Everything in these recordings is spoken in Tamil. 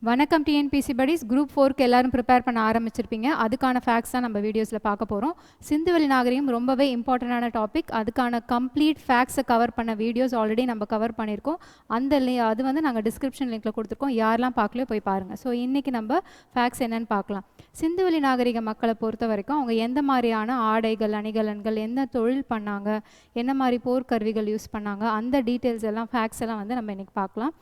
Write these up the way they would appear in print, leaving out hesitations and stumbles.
வணக்கம் டிஎன்பிசி படிஸ் குரூப் 4க்கு எல்லாரும் ப்ரிப்பேர் பண்ண ஆரம்பிச்சிருப்பீங்க. அதுக்கான ஃபேக்ட்ஸ் தான் நம்ம வீடியோஸில் பார்க்க போகிறோம். சிந்துவெளி நாகரிகம் ரொம்பவே இம்பார்ட்டண்டான டாபிக். அதுக்கான கம்ப்ளீட் ஃபேக்ட்ஸை கவர் பண்ண வீடியோஸ் ஆல்ரெடி நம்ம கவர் பண்ணியிருக்கோம். அது வந்து நாங்கள் டிஸ்கிரிப்ஷன் லிங்க்கில் கொடுத்துருக்கோம். யாரெல்லாம் பார்க்கலையோ போய் பாருங்கள். ஸோ இன்றைக்கி நம்ம ஃபேக்ட்ஸ் என்னென்னு பார்க்கலாம். சிந்துவெளி நாகரிக மக்களை பொறுத்த வரைக்கும் அவங்க எந்த மாதிரியான ஆடைகள், அணிகலன்கள், என்ன தொழில் பண்ணாங்க, என்ன மாதிரி போர்க்கருவிகள் யூஸ் பண்ணாங்க, அந்த டீட்டெயில்ஸ் எல்லாம் ஃபேக்ட்ஸ் எல்லாம் வந்து நம்ம இன்றைக்கி பார்க்கலாம்.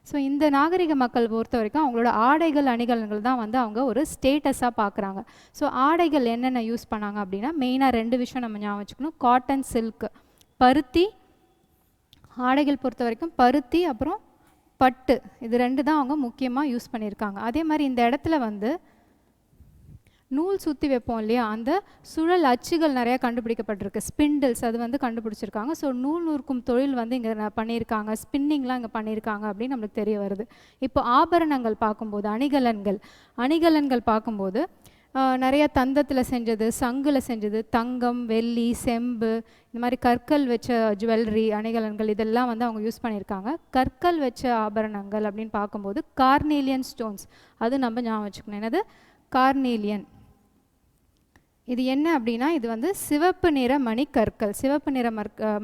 ஸோ இந்த நாகரிக மக்கள் பொறுத்த வரைக்கும் அவங்களோட ஆடைகள், அணிகலன்கள் தான் வந்து அவங்க ஒரு ஸ்டேட்டஸாக பார்க்குறாங்க. ஸோ ஆடைகள் என்னென்ன யூஸ் பண்ணாங்க அப்படின்னா மெயினாக 2 விஷயம் நம்ம ஞாபகம் வச்சுக்கணும். காட்டன், சில்க், பருத்தி. ஆடைகள் பொறுத்த வரைக்கும் பருத்தி அப்புறம் பட்டு, இது 2 தான் அவங்க முக்கியமாக யூஸ் பண்ணியிருக்காங்க. அதே மாதிரி இந்த இடத்துல வந்து நூல் சுற்றி வைப்போம் இல்லையா, அந்த சுழல் அச்சுகள் நிறையா கண்டுபிடிக்கப்பட்டிருக்கு. ஸ்பிண்டில்ஸ் அது வந்து கண்டுபிடிச்சிருக்காங்க. ஸோ நூல் நூற்கும் தொழில் வந்து இங்கே பண்ணியிருக்காங்க, ஸ்பின்னிங்லாம் இங்கே பண்ணியிருக்காங்க அப்படின்னு நம்மளுக்கு தெரிய வருது. இப்போ ஆபரணங்கள் பார்க்கும்போது, அணிகலன்கள் பார்க்கும்போது நிறைய தந்தத்தில் செஞ்சது, சங்கில் செஞ்சது, தங்கம், வெள்ளி, செம்பு, இந்த மாதிரி கற்கள் வச்ச ஜுவல்லரி, அணிகலன்கள் இதெல்லாம் வந்து அவங்க யூஸ் பண்ணியிருக்காங்க. கற்கள் வச்ச ஆபரணங்கள் அப்படின்னு பார்க்கும்போது கார்னேலியன் ஸ்டோன்ஸ், அது நம்ம ஞாபகம் வச்சுக்கணும். என்னது கார்னேலியன்? இது என்ன அப்படின்னா இது வந்து சிவப்பு நிற மணிக்கற்கள். சிவப்பு நிற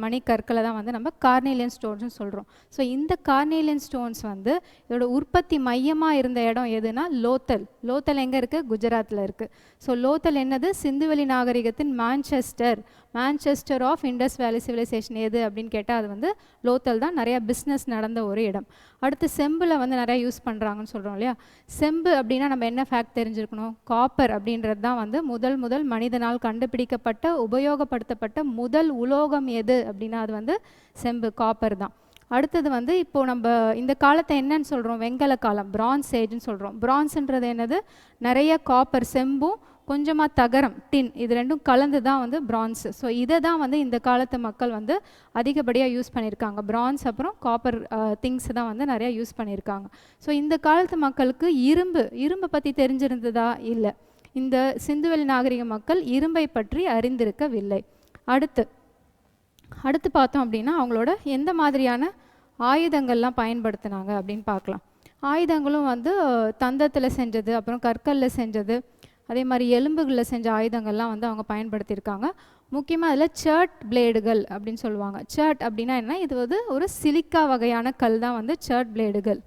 மணிக்கற்களை தான் வந்து நம்ம கார்னேலியன் ஸ்டோன்ஸ்னு சொல்கிறோம். ஸோ இந்த கார்னேலியன் ஸ்டோன்ஸ் வந்து இதோட உற்பத்தி மையமாக இருந்த இடம் எதுனா லோத்தல். லோத்தல் எங்கே இருக்குது? குஜராத்தில் இருக்குது. ஸோ லோத்தல் என்னது? சிந்துவெளி நாகரிகத்தின் மான்செஸ்டர் ஆஃப் இண்டஸ் வேலி சிவிலைசேஷன் எது அப்படின்னு கேட்டால் அது வந்து லோத்தல் தான். நிறையா பிஸ்னஸ் நடந்த ஒரு இடம். அடுத்து செம்பில் வந்து நிறையா யூஸ் பண்ணுறாங்கன்னு சொல்கிறோம் இல்லையா. செம்பு அப்படின்னா நம்ம என்ன ஃபேக்ட் தெரிஞ்சிருக்கணும்? காப்பர் அப்படின்றது தான் வந்து முதல் மனிதனால் கண்டுபிடிக்கப்பட்ட, உபயோகப்படுத்தப்பட்ட முதல் உலோகம் எது அப்படின்னா அது வந்து செம்பு, காப்பர் தான். அடுத்தது வந்து இப்போது நம்ம இந்த காலத்தை என்னன்னு சொல்கிறோம்? வெங்கல காலம், பிரான்ஸ் ஏஜ்னு சொல்கிறோம். பிரான்ஸுன்றது என்னது? நிறைய காப்பர், செம்பும் கொஞ்சமாக தகரம், டின், இது 2ம் கலந்து தான் வந்து பிரான்ஸு. ஸோ இதை தான் வந்து இந்த காலத்து மக்கள் வந்து அதிகப்படியாக யூஸ் பண்ணியிருக்காங்க. பிரான்ஸ் அப்புறம் காப்பர் திங்ஸ் தான் வந்து நிறையா யூஸ் பண்ணியிருக்காங்க. ஸோ இந்த காலத்து மக்களுக்கு இரும்பை பற்றி தெரிஞ்சிருந்ததா? இல்லை. இந்த சிந்துவெளி நாகரிக மக்கள் இரும்பை பற்றி அறிந்திருக்கவில்லை. அடுத்து பார்த்தோம் அப்படின்னா அவங்களோட எந்த மாதிரியான ஆயுதங்கள்லாம் பயன்படுத்தினாங்க அப்படின்னு பார்க்கலாம். ஆயுதங்களும் வந்து தந்தத்தில் செஞ்சது, அப்புறம் கற்களில் செஞ்சது, அதே மாதிரி எலும்புகளில் செஞ்ச ஆயுதங்கள்லாம் வந்து அவங்க பயன்படுத்தியிருக்காங்க. முக்கியமாக அதில் சர்ட் பிளேடுகள் அப்படின்னு சொல்லுவாங்க. சர்ட் அப்படின்னா என்ன? இது வந்து ஒரு சிலிக்கா வகையான கல் தான் வந்து சர்ட் பிளேடுகள்.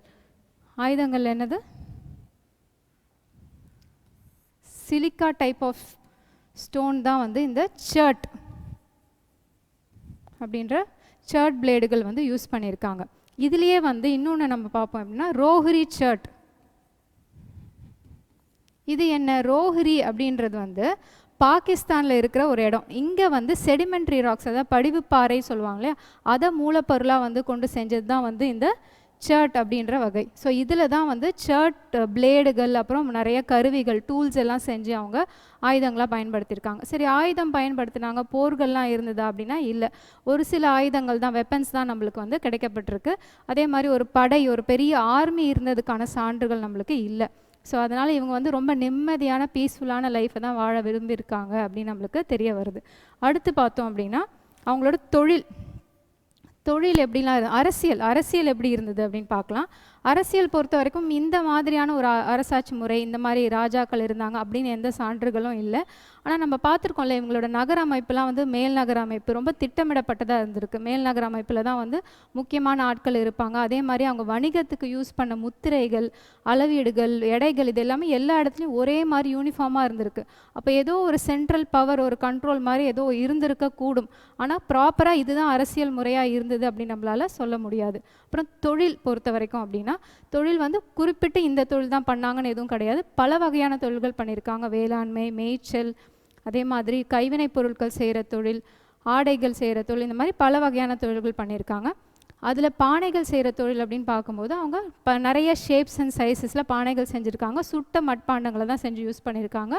ஆயுதங்கள் என்னது? சிலிக்கா டைப் ஆஃப் ஸ்டோன் தான் வந்து இந்த சர்ட் அப்படின்ற சர்ட் பிளேடுகள் வந்து யூஸ் பண்ணியிருக்காங்க. இதுலேயே வந்து இன்னொன்று நம்ம பார்ப்போம் அப்படின்னா ரோஹிரி சர்ட். இது என்ன? ரோஹிரி அப்படின்றது வந்து பாகிஸ்தானில் இருக்கிற ஒரு இடம். இங்கே வந்து செடிமெண்ட்ரி ராக்ஸ், அதாவது படிவுப்பாறை சொல்லுவாங்க இல்லையா, அதை மூலப்பொருளாக வந்து கொண்டு செஞ்சது தான் வந்து இந்த சர்ட் அப்படின்ற வகை. ஸோ இதில் தான் வந்து சர்ட் பிளேடுகள், அப்புறம் நிறைய கருவிகள், டூல்ஸ் எல்லாம் செஞ்சு அவங்க ஆயுதங்களாக பயன்படுத்தியிருக்காங்க. சரி, ஆயுதம் பயன்படுத்தினாங்க, போர்கள்லாம் இருந்ததா அப்படின்னா இல்லை. ஒரு சில ஆயுதங்கள் தான், வெப்பன்ஸ் தான் நம்மளுக்கு வந்து கிடைக்கப்பட்டிருக்கு. அதே மாதிரி ஒரு பெரிய ஆர்மி இருந்ததுக்கான சான்றுகள் நம்மளுக்கு இல்லை. ஸோ அதனால் இவங்க வந்து ரொம்ப நிம்மதியான பீஸ்ஃபுல்லான லைஃப்பை தான் வாழ விரும்பியிருக்காங்க அப்படின்னு நம்மளுக்கு தெரிய வருது. அடுத்து பார்த்தோம் அப்படின்னா அவங்களோட தொழில் எப்படிலாம், அரசியல் எப்படி இருந்தது அப்படின்னு பார்க்கலாம். அரசியல் பொறுத்த வரைக்கும் இந்த மாதிரியான ஒரு அரசாட்சி முறை, இந்த மாதிரி ராஜாக்கள் இருந்தாங்க அப்படின்னு எந்த சான்றுகளும் இல்லை. ஆனால் நம்ம பார்த்துருக்கோம்ல, இவங்களோட நகர அமைப்புலாம் வந்து மேல் நகர அமைப்பு ரொம்ப திட்டமிடப்பட்டதாக இருந்திருக்கு. மேல் நகர அமைப்பில் தான் வந்து முக்கியமான ஆட்கள் இருப்பாங்க. அதே மாதிரி அவங்க வணிகத்துக்கு யூஸ் பண்ண முத்திரைகள், அளவீடுகள், எடைகள், இது எல்லாமே எல்லா இடத்துலையும் ஒரே மாதிரி யூனிஃபார்மாக இருந்திருக்கு. அப்போ ஏதோ ஒரு சென்ட்ரல் பவர், ஒரு கண்ட்ரோல் மாதிரி ஏதோ இருந்திருக்க கூடும். ஆனால் ப்ராப்பராக இதுதான் அரசியல் முறையாக இருந்தது அப்படின்னு நம்மளால் சொல்ல முடியாது. அப்புறம் தொழில் பொறுத்த வரைக்கும் அப்படின்னா தொழில் வந்து குறிப்பிட்டு இந்த தொழில் தான் பண்ணாங்கன்னு எதுவும் கிடையாது. பல வகையான தொழில்கள் பண்ணியிருக்காங்க. வேளாண்மை, மேய்ச்சல், அதே மாதிரி கைவினைப் பொருட்கள் செய்கிற தொழில், ஆடைகள் செய்கிற தொழில், இந்த மாதிரி பல வகையான தொழில்கள் பண்ணியிருக்காங்க. அதில் பானைகள் செய்கிற தொழில் அப்படின்னு பார்க்கும்போது அவங்க நிறைய ஷேப்ஸ் அண்ட் சைஸஸில் பானைகள் செஞ்சுருக்காங்க. சுட்ட மட்பாண்டங்களை தான் செஞ்சு யூஸ் பண்ணியிருக்காங்க.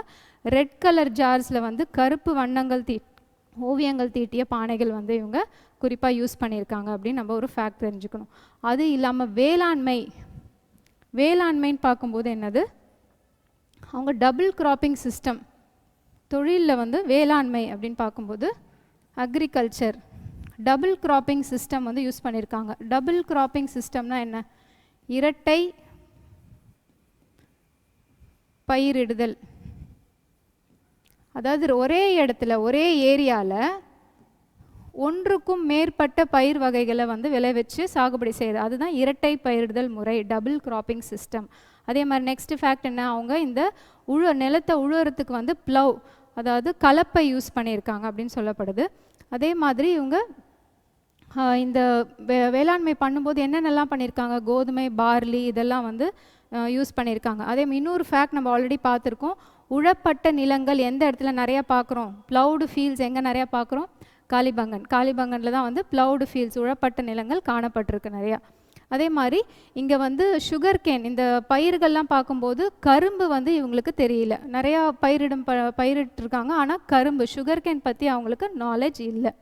ரெட் கலர் ஜார்ஸில் வந்து கருப்பு வண்ணங்கள் ஓவியங்கள் தீட்டிய பானைகள் வந்து இவங்க குறிப்பாக யூஸ் பண்ணியிருக்காங்க அப்படின்னு நம்ம ஒரு ஃபேக்ட் தெரிஞ்சுக்கணும். அது இல்லாமல் வேளாண்மைன்னு பார்க்கும்போது என்னது? அவங்க டபுள் கிராப்பிங் சிஸ்டம், தொழிலில் வந்து வேளாண்மை அப்படின்னு பார்க்கும்போது அக்ரிகல்ச்சர், டபுள் கிராப்பிங் சிஸ்டம் வந்து யூஸ் பண்ணியிருக்காங்க. டபுள் கிராப்பிங் சிஸ்டம்னா என்ன? இரட்டை பயிரிடுதல். அதாவது ஒரே இடத்துல ஒரே ஏரியாவில் ஒன்றுக்கும் மேற்பட்ட பயிர் வகைகளை வந்து விளைவிச்சு சாகுபடி செய்யுது. அதுதான் இரட்டை பயிரிடுதல் முறை, டபுள் கிராப்பிங் சிஸ்டம். அதே மாதிரி நெக்ஸ்ட் ஃபேக்ட் என்ன, அவங்க இந்த நிலத்தை உழுவுறதுக்கு வந்து ப்ளவ், அதாவது கலப்பை யூஸ் பண்ணியிருக்காங்க அப்படின்னு சொல்லப்படுது. அதே மாதிரி இவங்க இந்த வேளாண்மை பண்ணும்போது என்னென்னலாம் பண்ணியிருக்காங்க, கோதுமை, பார்லி இதெல்லாம் வந்து யூஸ் பண்ணியிருக்காங்க. அதே இன்னொரு ஃபேக்ட் நம்ம ஆல்ரெடி பார்த்துருக்கோம், உழப்பட்ட நிலங்கள் எந்த இடத்துல நிறையா பார்க்குறோம், ப்ளவுடு ஃபீல்ட்ஸ் எங்கே நிறையா பார்க்குறோம், காலிபங்கனில் தான் வந்து ப்ளவுடு ஃபீல்ட்ஸ், உழப்பட்ட நிலங்கள் காணப்பட்டிருக்கு நிறையா. அதே மாதிரி இங்கே வந்து சுகர் கேன், இந்த பயிர்கள்லாம் பார்க்கும்போது கரும்பு வந்து இவங்களுக்கு தெரியல, நிறையா பயிரிட்டுருக்காங்க, ஆனால் கரும்பு சுகர் கேன் பற்றி அவங்களுக்கு நாலேஜ் இல்லை.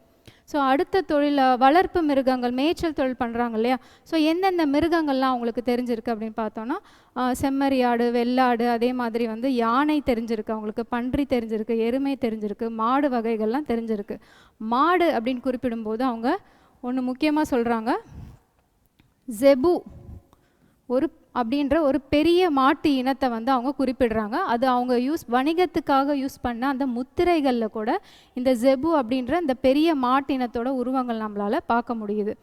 ஸோ அடுத்த தொழில் வளர்ப்பு மிருகங்கள், மேய்ச்சல் தொழில் பண்ணுறாங்க இல்லையா, ஸோ எந்தெந்த மிருகங்கள்லாம் அவங்களுக்கு தெரிஞ்சிருக்கு அப்படின்னு பார்த்தோன்னா செம்மறியாடு, வெள்ளாடு, அதே மாதிரி வந்து யானை தெரிஞ்சிருக்கு அவங்களுக்கு, பன்றி தெரிஞ்சிருக்கு, எருமை தெரிஞ்சிருக்கு, மாடு வகைகள்லாம் தெரிஞ்சிருக்கு. மாடு அப்படின்னு குறிப்பிடும்போது அவங்க ஒன்று முக்கியமாக சொல்கிறாங்க, ஜெபு அப்படின்ற ஒரு பெரிய மாட்டு இனத்தை வந்து அவங்க குறிப்பிடுறாங்க. அது அவங்க வணிகத்துக்காக யூஸ் பண்ண அந்த முத்திரைகளில் கூட இந்த ஜெபு அப்படின்ற இந்த பெரிய மாட்டு இனத்தோட உருவங்கள் நம்மளால் பார்க்க முடியுது.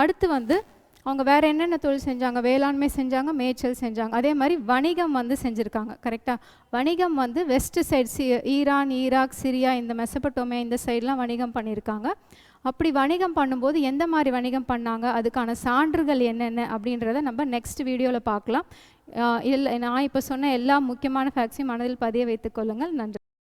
அடுத்து வந்து அவங்க வேறு என்னென்ன தொழில் செஞ்சாங்க, வேளாண்மை செஞ்சாங்க, மேய்ச்சல் செஞ்சாங்க, அதே மாதிரி வணிகம் வந்து செஞ்சுருக்காங்க. கரெக்டாக, வணிகம் வந்து west side Iran, Iraq, Syria, இந்த மெசபடோமியா இந்த சைட்லாம் வணிகம் பண்ணியிருக்காங்க. அப்படி வணிகம் பண்ணும்போது எந்த மாதிரி வணிகம் பண்ணாங்க, அதுக்கான சான்றுகள் என்னென்ன அப்படின்றத நம்ம நெக்ஸ்ட் வீடியோவில் பார்க்கலாம். இல்லை, நான் இப்போ சொன்ன எல்லா முக்கியமான ஃபேக்ட்ஸையும் மனதில் பதிய வைத்துக் கொள்ளுங்கள். நன்றி.